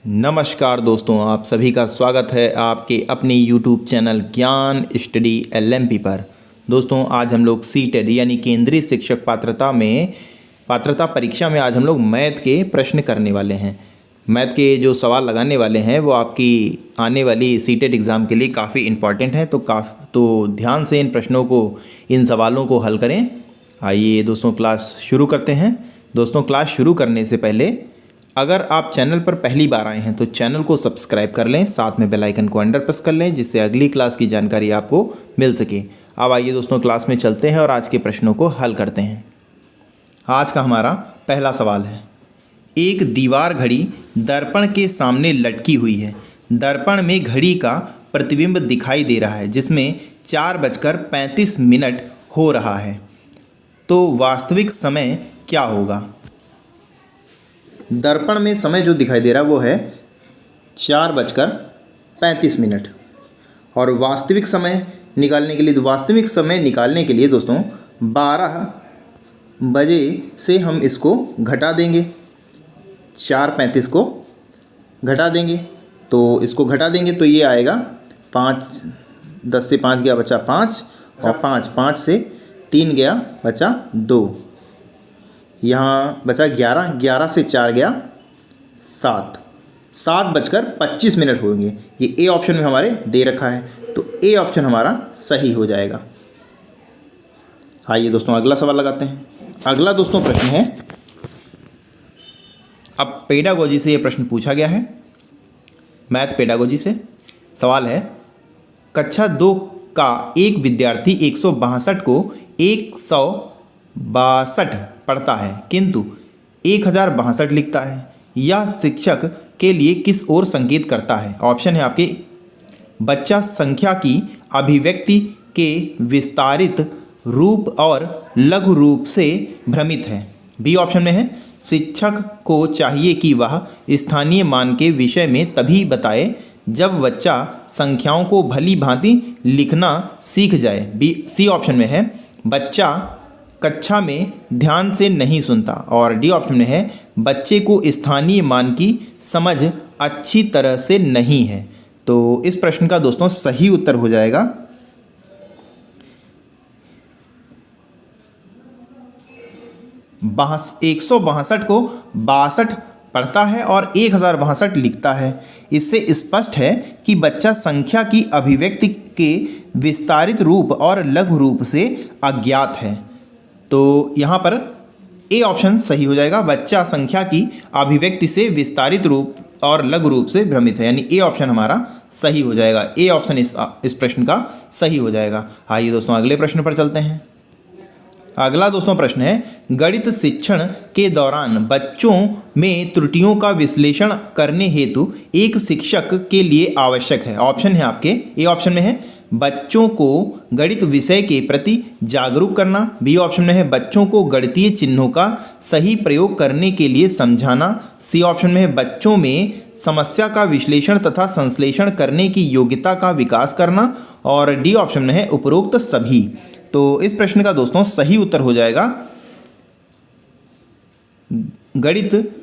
नमस्कार दोस्तों, आप सभी का स्वागत है आपके अपने YouTube चैनल ज्ञान स्टडी LMP पर। दोस्तों, आज हम लोग सीटेट यानी केंद्रीय शिक्षक पात्रता परीक्षा में आज हम लोग मैथ के प्रश्न करने वाले हैं। मैथ के जो सवाल लगाने वाले हैं वो आपकी आने वाली सीटेट एग्ज़ाम के लिए काफ़ी इम्पॉर्टेंट है, तो ध्यान से इन सवालों को हल करें। आइए दोस्तों, क्लास शुरू करते हैं। दोस्तों, क्लास शुरू करने से पहले अगर आप चैनल पर पहली बार आए हैं तो चैनल को सब्सक्राइब कर लें, साथ में बेल आइकन को अंडर प्रेस कर लें जिससे अगली क्लास की जानकारी आपको मिल सके। अब आइए दोस्तों, क्लास में चलते हैं और आज के प्रश्नों को हल करते हैं। आज का हमारा पहला सवाल है, एक दीवार घड़ी दर्पण के सामने लटकी हुई है। दर्पण में घड़ी का प्रतिबिंब दिखाई दे रहा है जिसमें 4:35 हो रहा है, तो वास्तविक समय क्या होगा? दर्पण में समय जो दिखाई दे रहा है वो है 4:35 और वास्तविक समय निकालने के लिए दोस्तों 12 बजे से हम इसको घटा देंगे। 4:35 को घटा देंगे, तो इसको घटा देंगे तो ये आएगा 5, 10 से 5 गया बचा 5 और 5 से 3 गया बचा 2, यहाँ बचा 11, 11 से 4 गया 7, 7:25 होंगे। ये ए ऑप्शन में हमारे दे रखा है, तो ए ऑप्शन हमारा सही हो जाएगा। आइए दोस्तों, अगला सवाल लगाते हैं। अगला दोस्तों प्रश्न है, अब पेडागोजी से ये प्रश्न पूछा गया है, मैथ पेडागोजी से। सवाल है, कक्षा 2 का एक विद्यार्थी 162 को 162 पढ़ता है किंतु 1062 लिखता है। यह शिक्षक के लिए किस ओर संकेत करता है? ऑप्शन है आपके, बच्चा संख्या की अभिव्यक्ति के विस्तारित रूप और लघु रूप से भ्रमित है। बी ऑप्शन में है, शिक्षक को चाहिए कि वह स्थानीय मान के विषय में तभी बताए जब बच्चा संख्याओं को भली भांति लिखना सीख जाए। सी ऑप्शन में है, बच्चा कक्षा में ध्यान से नहीं सुनता। और डी ऑप्शन में है, बच्चे को स्थानीय मान की समझ अच्छी तरह से नहीं है। तो इस प्रश्न का दोस्तों सही उत्तर हो जाएगा 162 को 62 पढ़ता है और 1062 लिखता है। इससे स्पष्ट है कि बच्चा संख्या की अभिव्यक्ति के विस्तारित रूप और लघु रूप से अज्ञात है। तो यहाँ पर ए ऑप्शन सही हो जाएगा, बच्चा संख्या की अभिव्यक्ति से विस्तारित रूप और लघु रूप से भ्रमित है, यानी ए ऑप्शन हमारा सही हो जाएगा। ए ऑप्शन इस प्रश्न का सही हो जाएगा। आइए दोस्तों, अगले प्रश्न पर चलते हैं। अगला दोस्तों प्रश्न है, गणित शिक्षण के दौरान बच्चों में त्रुटियों का विश्लेषण करने हेतु एक शिक्षक के लिए आवश्यक है। ऑप्शन है आपके, ए ऑप्शन में है, बच्चों को गणित विषय के प्रति जागरूक करना। बी ऑप्शन में है, बच्चों को गणितीय चिन्हों का सही प्रयोग करने के लिए समझाना। सी ऑप्शन में है, बच्चों में समस्या का विश्लेषण तथा संश्लेषण करने की योग्यता का विकास करना। और डी ऑप्शन में है, उपरोक्त सभी। तो इस प्रश्न का दोस्तों सही उत्तर हो जाएगा, गणित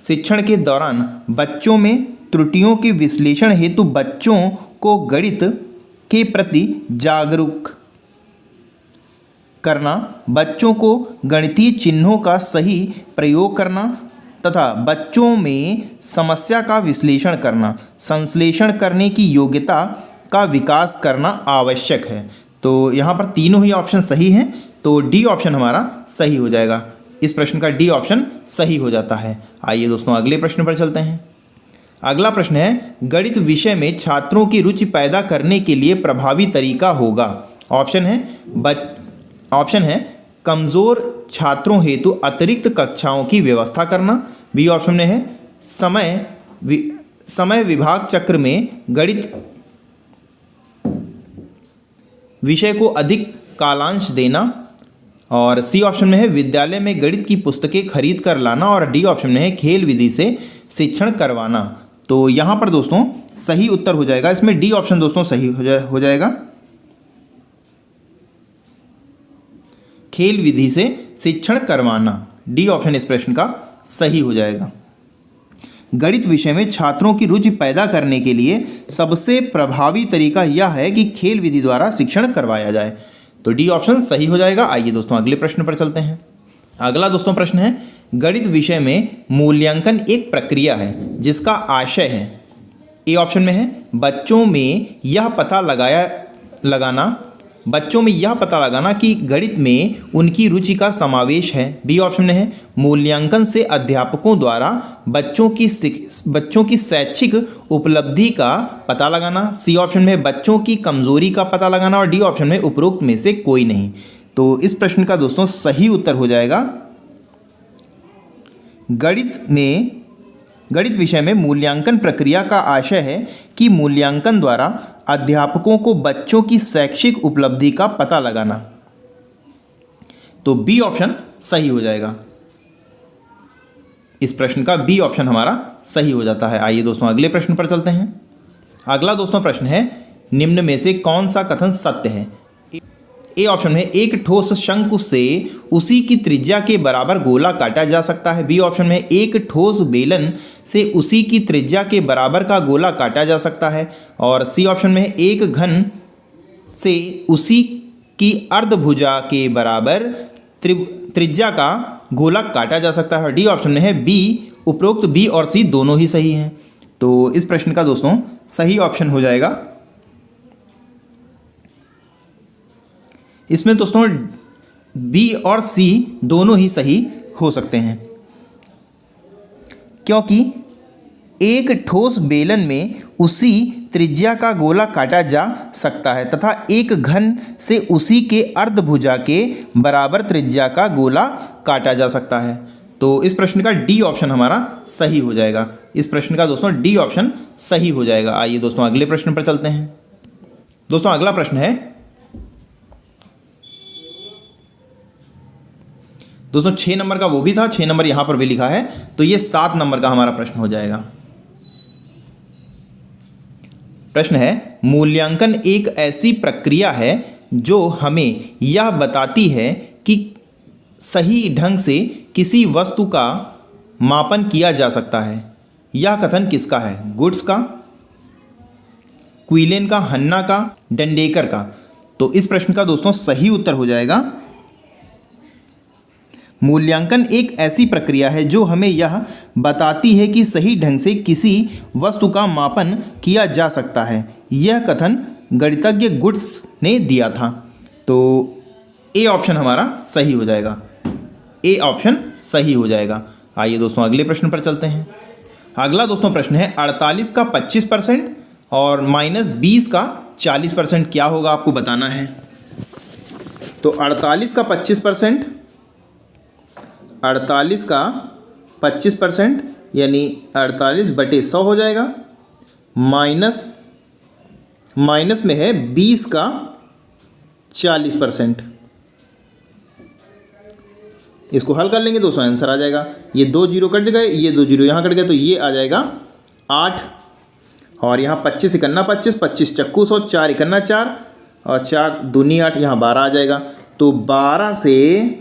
शिक्षण के दौरान बच्चों में त्रुटियों के विश्लेषण हेतु बच्चों को गणित के प्रति जागरूक करना, बच्चों को गणितीय चिन्हों का सही प्रयोग करना तथा बच्चों में समस्या का विश्लेषण करना, संश्लेषण करने की योग्यता का विकास करना आवश्यक है। तो यहाँ पर तीनों ही ऑप्शन सही हैं, तो डी ऑप्शन हमारा सही हो जाएगा। इस प्रश्न का डी ऑप्शन सही हो जाता है। आइए दोस्तों, अगले प्रश्न पर चलते हैं। अगला प्रश्न है, गणित विषय में छात्रों की रुचि पैदा करने के लिए प्रभावी तरीका होगा। ऑप्शन है कमज़ोर छात्रों हेतु अतिरिक्त कक्षाओं की व्यवस्था करना। बी ऑप्शन में है, समय विभाग चक्र में गणित विषय को अधिक कालांश देना। और सी ऑप्शन में है, विद्यालय में गणित की पुस्तकें खरीद कर लाना। और डी ऑप्शन में है, खेल विधि से शिक्षण करवाना। तो यहाँ पर दोस्तों सही उत्तर हो जाएगा, इसमें डी ऑप्शन दोस्तों सही हो जाएगा, खेल विधि से शिक्षण करवाना। डी ऑप्शन इस प्रश्न का सही हो जाएगा। गणित विषय में छात्रों की रुचि पैदा करने के लिए सबसे प्रभावी तरीका यह है कि खेल विधि द्वारा शिक्षण करवाया जाए। तो डी ऑप्शन सही हो जाएगा। आइए दोस्तों अगले प्रश्न पर चलते हैं। अगला दोस्तों प्रश्न है, गणित विषय में मूल्यांकन एक प्रक्रिया है जिसका आशय है। ए ऑप्शन में है बच्चों में यह पता लगाना कि गणित में उनकी रुचि का समावेश है। बी ऑप्शन में है मूल्यांकन से अध्यापकों द्वारा बच्चों की शैक्षिक उपलब्धि का पता लगाना। सी ऑप्शन में है बच्चों की कमजोरी का पता लगाना और डी ऑप्शन में उपरोक्त में से कोई नहीं। तो इस प्रश्न का दोस्तों सही उत्तर हो जाएगा गणित विषय में मूल्यांकन प्रक्रिया का आशय है कि मूल्यांकन द्वारा अध्यापकों को बच्चों की शैक्षिक उपलब्धि का पता लगाना। तो बी ऑप्शन सही हो जाएगा। इस प्रश्न का बी ऑप्शन हमारा सही हो जाता है। आइए दोस्तों अगले प्रश्न पर चलते हैं। अगला दोस्तों प्रश्न है, निम्न में से कौन सा कथन सत्य है। ए ऑप्शन में एक ठोस शंकु से उसी की त्रिज्या के बराबर गोला काटा जा सकता है। बी ऑप्शन में एक ठोस बेलन से उसी की त्रिज्या के बराबर का गोला काटा जा सकता है। और सी ऑप्शन में एक घन से उसी की अर्धभुजा के बराबर त्रिज्या का गोला काटा जा सकता है। और डी ऑप्शन में है बी। उपरोक्त बी और सी दोनों ही सही हैं। तो इस प्रश्न का दोस्तों सही ऑप्शन हो जाएगा। इसमें दोस्तों बी और सी दोनों ही सही हो सकते हैं, क्योंकि एक ठोस बेलन में उसी त्रिज्या का गोला काटा जा सकता है तथा एक घन से उसी के अर्धभुजा के बराबर त्रिज्या का गोला काटा जा सकता है। तो इस प्रश्न का डी ऑप्शन हमारा सही हो जाएगा। इस प्रश्न का दोस्तों डी ऑप्शन सही हो जाएगा। आइए दोस्तों अगले प्रश्न पर चलते हैं। दोस्तों अगला प्रश्न है दोस्तों 6 नंबर का, वो भी था 6 नंबर यहाँ पर भी लिखा है, तो ये 7 नंबर का हमारा प्रश्न हो जाएगा। प्रश्न है, मूल्यांकन एक ऐसी प्रक्रिया है जो हमें यह बताती है कि सही ढंग से किसी वस्तु का मापन किया जा सकता है। यह कथन किसका है। गुड्स का, क्विलेन का, हन्ना का, डंडेकर का। तो इस प्रश्न का दोस्तों सही उत्तर हो जाएगा मूल्यांकन एक ऐसी प्रक्रिया है जो हमें यह बताती है कि सही ढंग से किसी वस्तु का मापन किया जा सकता है। यह कथन गणितज्ञ गुड्स ने दिया था। तो ए ऑप्शन हमारा सही हो जाएगा। ए ऑप्शन सही हो जाएगा। आइए दोस्तों अगले प्रश्न पर चलते हैं। अगला दोस्तों प्रश्न है, 48 का 25% और -20 का 40% क्या होगा, आपको बताना है। तो 48 का 25% यानी 48/100 हो जाएगा। माइनस में है 20 का 40%। इसको हल कर लेंगे दोस्तों, आंसर आ जाएगा। ये 2 जीरो कट गए, ये 2 जीरो यहाँ कट गए, तो ये आ जाएगा 8। और यहाँ 25 इकन्ना 25, 25 चक्कू 100, 4 इकन्ना 4 और 4 दूनी 8, यहाँ 12 आ जाएगा। तो 12 से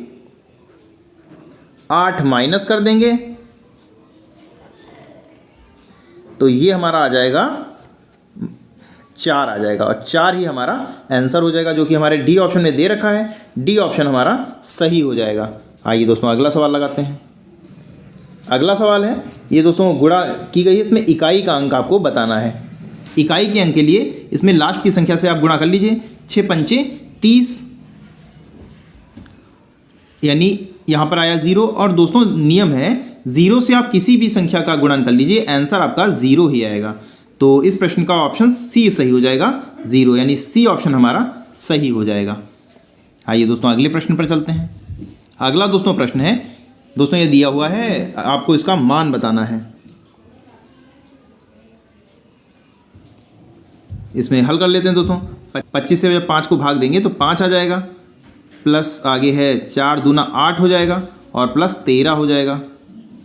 8 माइनस कर देंगे तो ये हमारा आ जाएगा 4 आ जाएगा, और 4 ही हमारा आंसर हो जाएगा, जो कि हमारे डी ऑप्शन में दे रखा है। डी ऑप्शन हमारा सही हो जाएगा। आइए दोस्तों अगला सवाल लगाते हैं। अगला सवाल है, ये दोस्तों गुणा की गई है, इसमें इकाई का अंक आपको बताना है। इकाई के अंक के लिए इसमें लास्ट की संख्या से आप गुणा कर लीजिए। 6 पंचे 30, यानी यहाँ पर आया 0। और दोस्तों नियम है 0 से आप किसी भी संख्या का गुणन कर लीजिए, आंसर आपका 0 ही आएगा। तो इस प्रश्न का ऑप्शन सी सही हो जाएगा, 0, यानी सी ऑप्शन हमारा सही हो जाएगा। आइए दोस्तों अगले प्रश्न पर चलते हैं। अगला दोस्तों प्रश्न है, दोस्तों ये दिया हुआ है, आपको इसका मान बताना है। इसमें हल कर लेते हैं दोस्तों। 25 से जब 5 को भाग देंगे तो 5 आ जाएगा, प्लस आगे है 4 दूना 8 हो जाएगा और प्लस 13 हो जाएगा।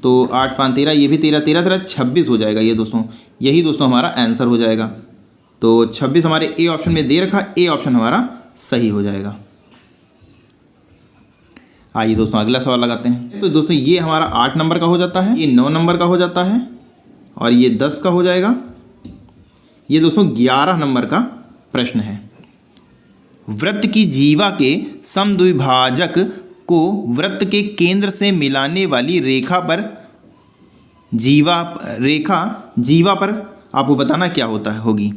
तो 8 5 13, ये भी 13 13 13 26 हो जाएगा। ये दोस्तों यही दोस्तों हमारा आंसर हो जाएगा। तो 26 हमारे ए ऑप्शन में दे रखा, ए ऑप्शन हमारा सही हो जाएगा। आइए दोस्तों अगला सवाल लगाते हैं। तो दोस्तों ये हमारा 8 नंबर का हो जाता है, ये 9 नंबर का हो जाता है और ये 10 का हो जाएगा। ये दोस्तों 11 नंबर का प्रश्न है। वृत्त की जीवा के समद्विभाजक को वृत्त के केंद्र से मिलाने वाली रेखा पर जीवा पर आपको बताना क्या होगी।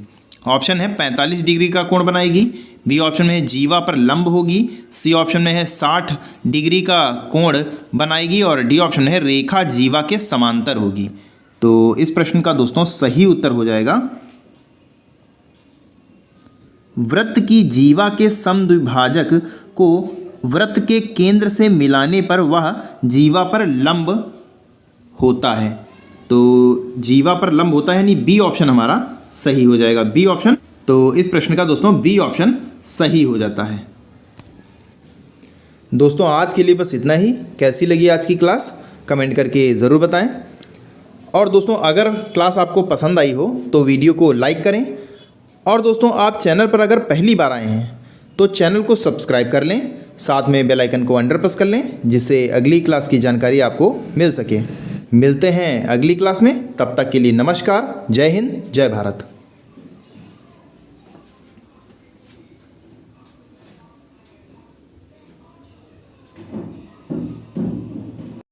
ऑप्शन है 45 डिग्री का कोण बनाएगी, बी ऑप्शन में है जीवा पर लंब होगी, सी ऑप्शन में है 60 डिग्री का कोण बनाएगी और डी ऑप्शन है रेखा जीवा के समांतर होगी। तो इस प्रश्न का दोस्तों सही उत्तर हो जाएगा वृत्त की जीवा के समद्विभाजक को वृत्त के केंद्र से मिलाने पर वह जीवा पर लंब होता है। तो जीवा पर लंब होता है यानी बी ऑप्शन हमारा सही हो जाएगा, बी ऑप्शन। तो इस प्रश्न का दोस्तों बी ऑप्शन सही हो जाता है। दोस्तों आज के लिए बस इतना ही। कैसी लगी आज की क्लास कमेंट करके ज़रूर बताएं। और दोस्तों अगर क्लास आपको पसंद आई हो तो वीडियो को लाइक करें। और दोस्तों आप चैनल पर अगर पहली बार आए हैं तो चैनल को सब्सक्राइब कर लें, साथ में बेल आइकन को अंडर प्रेस कर लें जिससे अगली क्लास की जानकारी आपको मिल सके। मिलते हैं अगली क्लास में, तब तक के लिए नमस्कार। जय हिंद, जय भारत।